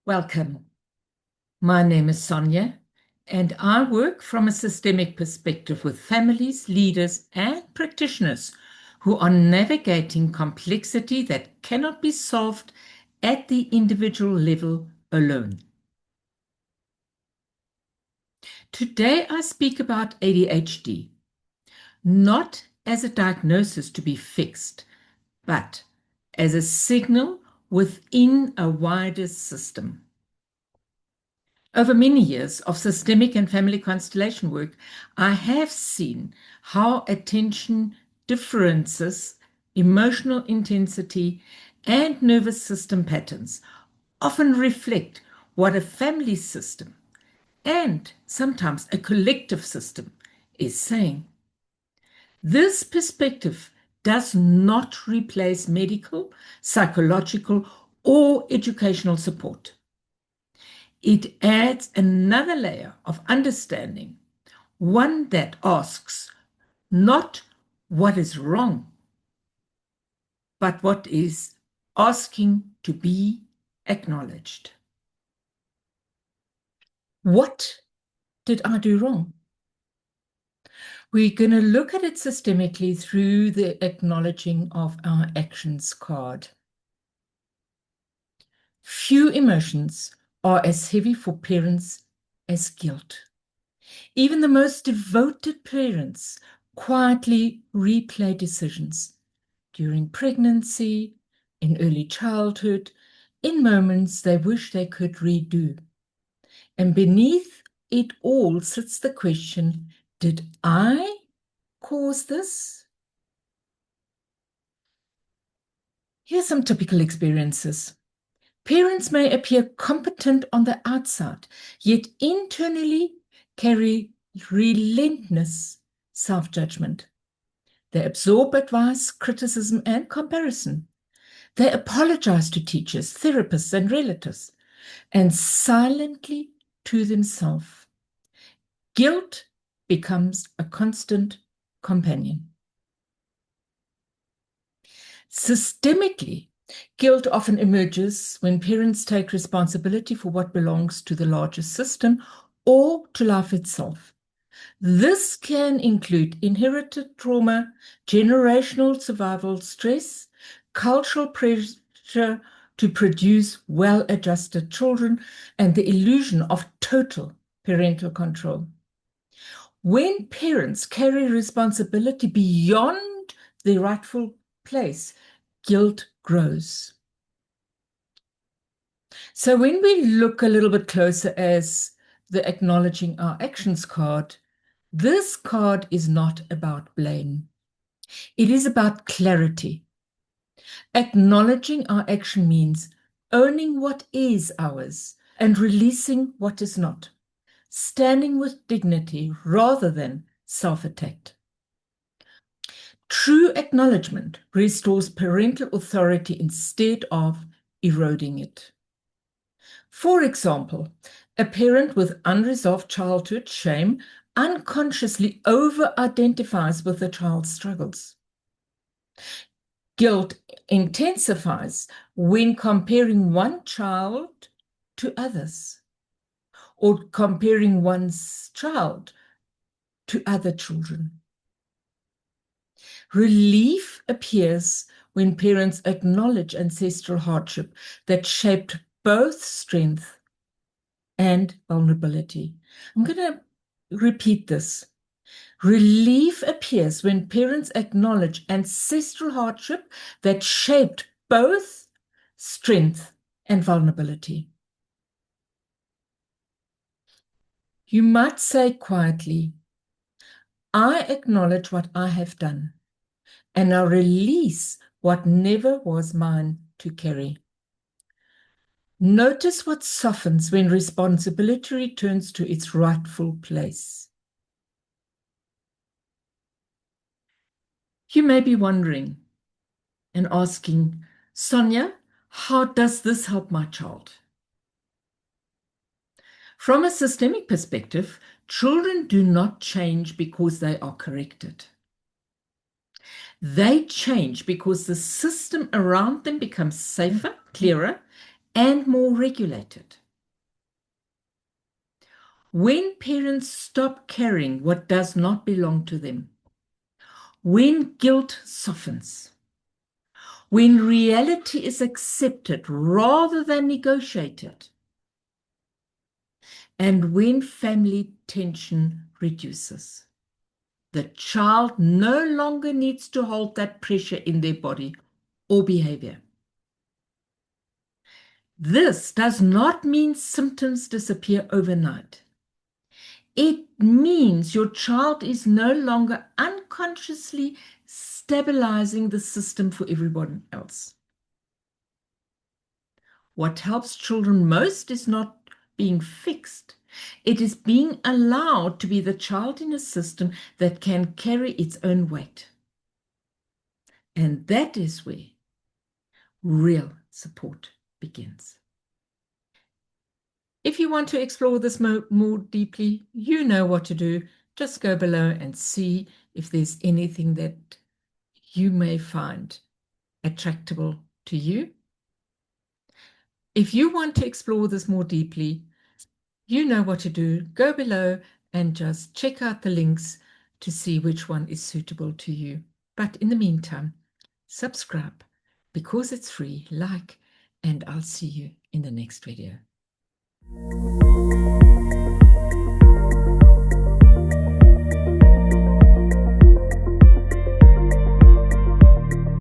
Welcome. My name is Sonia, and I work from a systemic perspective with families, leaders, and practitioners who are navigating complexity that cannot be solved at the individual level alone. Today, I speak about ADHD, not as a diagnosis to be fixed, but as a signal within a wider system. Over many years of systemic and family constellation work, I have seen how attention differences, emotional intensity, and nervous system patterns often reflect what a family system and sometimes a collective system is saying. This perspective does not replace medical, psychological, or educational support. It adds another layer of understanding, one that asks not what is wrong, but what is asking to be acknowledged. What did I do wrong? We're going to look at it systemically through the acknowledging of our actions card. Few emotions are as heavy for parents as guilt. Even the most devoted parents quietly replay decisions during pregnancy, in early childhood, in moments they wish they could redo. And beneath it all sits the question, did I cause this? Here's some typical experiences. Parents may appear competent on the outside, yet internally carry relentless self-judgment. They absorb advice, criticism, and comparison. They apologize to teachers, therapists, and relatives, and silently to themselves. Guilt becomes a constant companion. Systemically, guilt often emerges when parents take responsibility for what belongs to the larger system or to life itself. This can include inherited trauma, generational survival stress, cultural pressure to produce well-adjusted children, and the illusion of total parental control. When parents carry responsibility beyond their rightful place, guilt grows. So when we look a little bit closer as the acknowledging our actions card, this card is not about blame. It is about clarity. Acknowledging our action means owning what is ours and releasing what is not, standing with dignity rather than self-attack. True acknowledgement restores parental authority instead of eroding it. For example, a parent with unresolved childhood shame unconsciously over-identifies with the child's struggles. Guilt intensifies when comparing one child to others, or comparing one's child to other children. Relief appears when parents acknowledge ancestral hardship that shaped both strength and vulnerability. I'm going to repeat this. Relief appears when parents acknowledge ancestral hardship that shaped both strength and vulnerability. You might say quietly, I acknowledge what I have done, and I release what never was mine to carry. Notice what softens when responsibility returns to its rightful place. You may be wondering and asking, Sonia, how does this help my child? From a systemic perspective, children do not change because they are corrected. They change because the system around them becomes safer, clearer, and more regulated. When parents stop carrying what does not belong to them, when guilt softens, when reality is accepted rather than negotiated, and when family tension reduces, the child no longer needs to hold that pressure in their body or behavior. This does not mean symptoms disappear overnight. It means your child is no longer unconsciously stabilizing the system for everyone else. What helps children most is not being fixed. It is being allowed to be the child in a system that can carry its own weight. And that is where real support begins. If you want to explore this more deeply, you know what to do. Just go below and see if there's anything that you may find attractable to you. If you want to explore this more deeply, you know what to do. Go below and just check out the links to see which one is suitable to you. But in the meantime, subscribe because it's free, like, and I'll see you in the next video.